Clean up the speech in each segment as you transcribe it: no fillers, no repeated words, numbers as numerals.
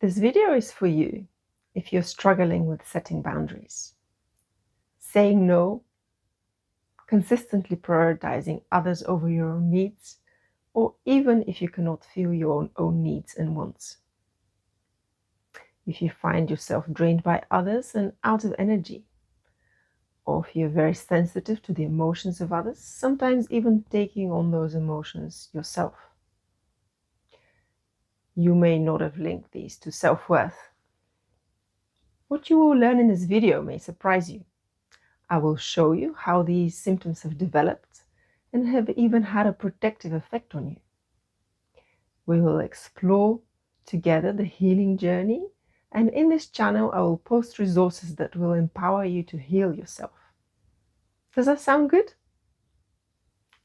This video is for you if you're struggling with setting boundaries, saying no, consistently prioritizing others over your own needs, or even if you cannot feel your own needs and wants. If you find yourself drained by others and out of energy, or if you're very sensitive to the emotions of others, sometimes even taking on those emotions yourself. You may not have linked these to self-worth. What you will learn in this video may surprise you. I will show you how these symptoms have developed and have even had a protective effect on you. We will explore together the healing journey, and in this channel I will post resources that will empower you to heal yourself. Does that sound good?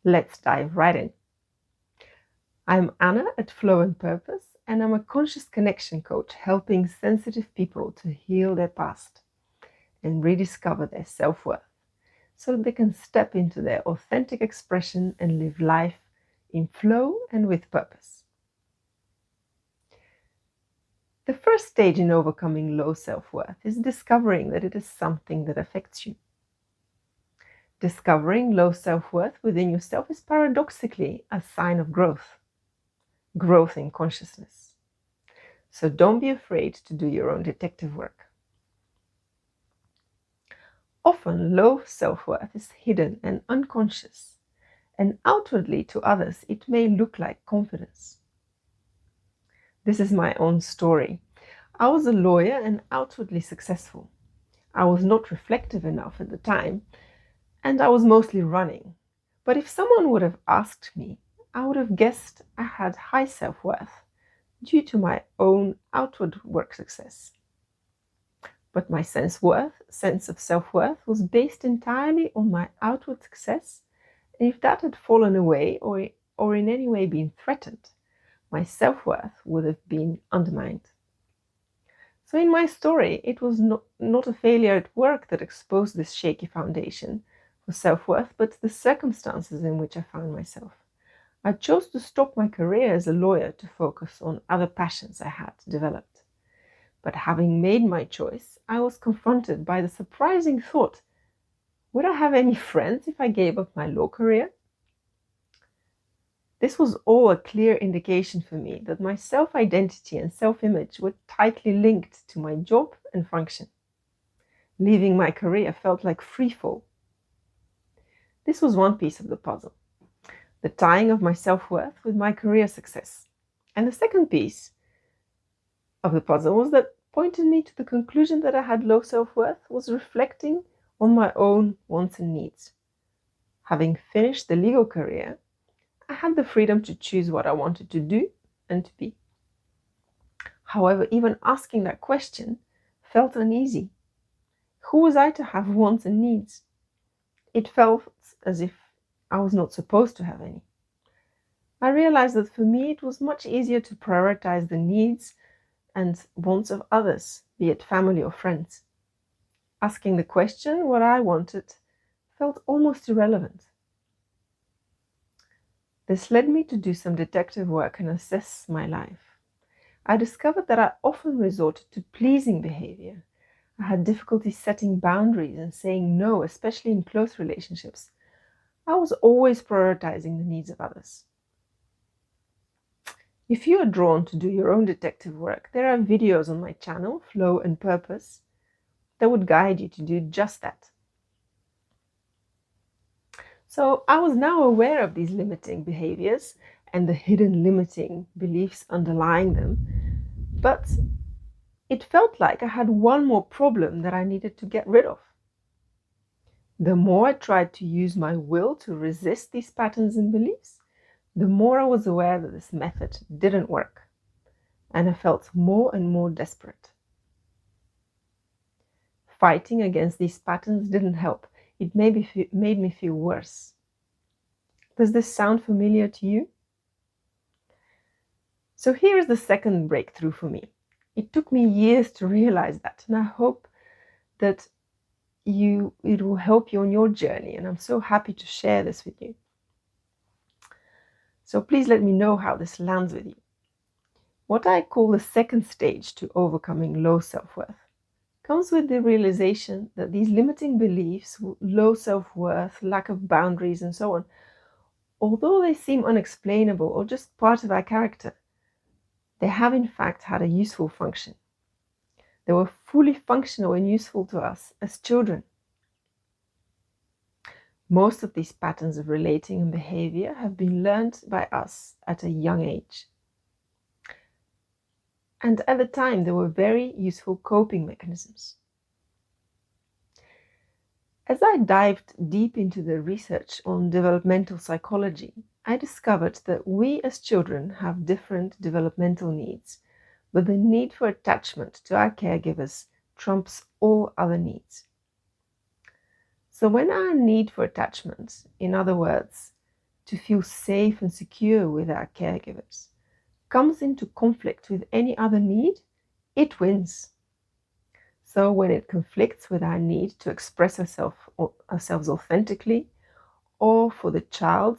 Let's dive right in. I'm Anna at Flow and Purpose, and I'm a conscious connection coach helping sensitive people to heal their past and rediscover their self-worth so that they can step into their authentic expression and live life in flow and with purpose. The first stage in overcoming low self-worth is discovering that it is something that affects you. Discovering low self-worth within yourself is paradoxically a sign of growth in consciousness. So don't be afraid to do your own detective work. Often low self-worth is hidden and unconscious, and outwardly to others it may look like confidence. This is my own story. I was a lawyer and outwardly successful. I was not reflective enough at the time, and I was mostly running. But if someone would have asked me, I would have guessed I had high self-worth due to my own outward work success. But my sense of self-worth was based entirely on my outward success, and if that had fallen away or in any way been threatened, my self-worth would have been undermined. So in my story, it was not a failure at work that exposed this shaky foundation for self-worth, but the circumstances in which I found myself. I chose to stop my career as a lawyer to focus on other passions I had developed. But having made my choice, I was confronted by the surprising thought, would I have any friends if I gave up my law career? This was all a clear indication for me that my self-identity and self-image were tightly linked to my job and function. Leaving my career felt like free fall. This was one piece of the puzzle, the tying of my self-worth with my career success. And the second piece of the puzzle was that pointed me to the conclusion that I had low self-worth was reflecting on my own wants and needs. Having finished the legal career, I had the freedom to choose what I wanted to do and to be. However, even asking that question felt uneasy. Who was I to have wants and needs? It felt as if I was not supposed to have any. I realized that for me it was much easier to prioritize the needs and wants of others, be it family or friends. Asking the question what I wanted felt almost irrelevant. This led me to do some detective work and assess my life. I discovered that I often resorted to pleasing behavior. I had difficulty setting boundaries and saying no, especially in close relationships. I was always prioritizing the needs of others. If you are drawn to do your own detective work, there are videos on my channel, Flow and Purpose, that would guide you to do just that. So I was now aware of these limiting behaviors and the hidden limiting beliefs underlying them, but it felt like I had one more problem that I needed to get rid of. The more I tried to use my will to resist these patterns and beliefs, the more I was aware that this method didn't work, and I felt more and more desperate. Fighting against these patterns didn't help. It made me feel worse. Does this sound familiar to you? So here is the second breakthrough for me. It took me years to realize that, and I hope that it will help you on your journey, and I'm so happy to share this with you. So please let me know how this lands with you. What I call the second stage to overcoming low self-worth comes with the realization that these limiting beliefs, low self-worth, lack of boundaries, and so on, although they seem unexplainable or just part of our character, they have in fact had a useful function. They were fully functional and useful to us as children. Most of these patterns of relating and behavior have been learned by us at a young age. And at the time, they were very useful coping mechanisms. As I dived deep into the research on developmental psychology, I discovered that we as children have different developmental needs, but the need for attachment to our caregivers trumps all other needs. So when our need for attachment, in other words, to feel safe and secure with our caregivers, comes into conflict with any other need, it wins. So when it conflicts with our need to express ourselves authentically, or for the child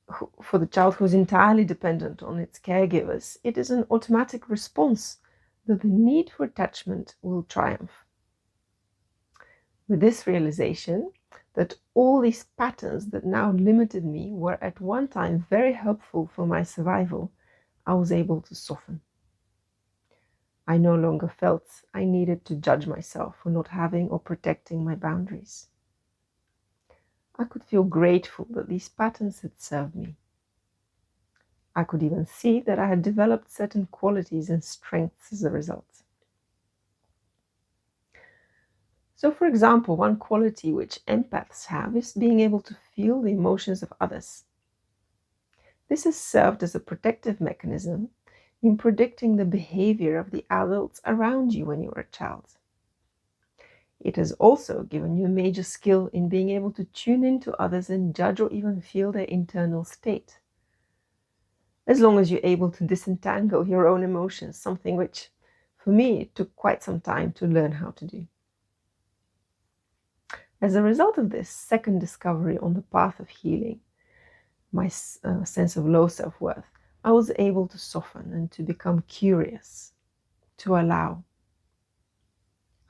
who's entirely dependent on its caregivers, it is an automatic response that the need for attachment will triumph. With this realization that all these patterns that now limited me were at one time very helpful for my survival, I was able to soften. I no longer felt I needed to judge myself for not having or protecting my boundaries. I could feel grateful that these patterns had served me. I could even see that I had developed certain qualities and strengths as a result. So, for example, one quality which empaths have is being able to feel the emotions of others. This has served as a protective mechanism in predicting the behavior of the adults around you when you were a child. It has also given you a major skill in being able to tune into others and judge or even feel their internal state. As long as you're able to disentangle your own emotions, something which, for me, it took quite some time to learn how to do. As a result of this second discovery on the path of healing, my sense of low self-worth, I was able to soften and to become curious, to allow.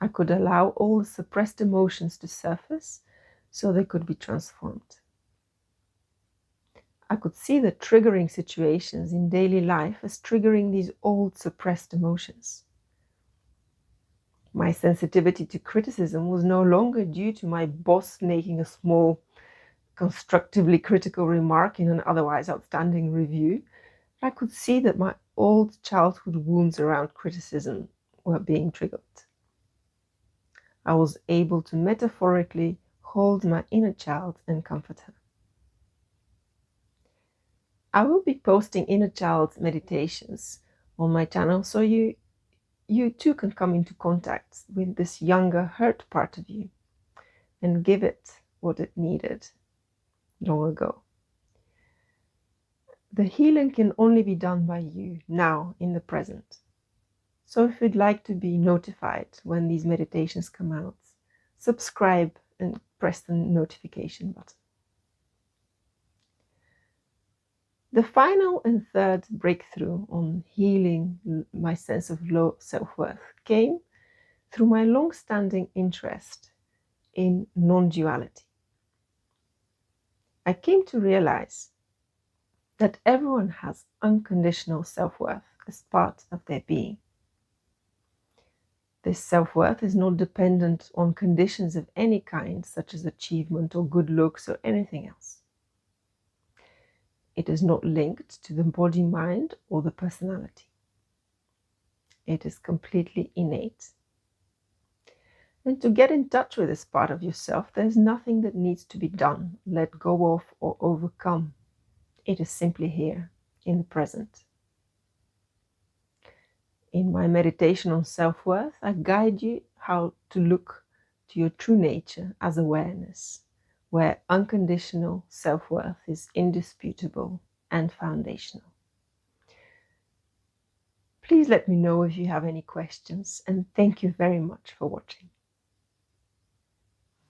I could allow all the suppressed emotions to surface so they could be transformed. I could see the triggering situations in daily life as triggering these old suppressed emotions. My sensitivity to criticism was no longer due to my boss making a small, constructively critical remark in an otherwise outstanding review. I could see that my old childhood wounds around criticism were being triggered. I was able to metaphorically hold my inner child and comfort her. I will be posting inner child meditations on my channel so you too can come into contact with this younger hurt part of you and give it what it needed long ago. The healing can only be done by you now in the present. So if you'd like to be notified when these meditations come out, subscribe and press the notification button. The final and third breakthrough on healing my sense of low self-worth came through my long-standing interest in non-duality. I came to realize that everyone has unconditional self-worth as part of their being. This self-worth is not dependent on conditions of any kind, such as achievement or good looks or anything else. It is not linked to the body, mind, or the personality. It is completely innate. And to get in touch with this part of yourself, there's nothing that needs to be done, let go of, or overcome. It is simply here, in the present. In my meditation on self-worth, I guide you how to look to your true nature as awareness, where unconditional self-worth is indisputable and foundational. Please let me know if you have any questions, and thank you very much for watching.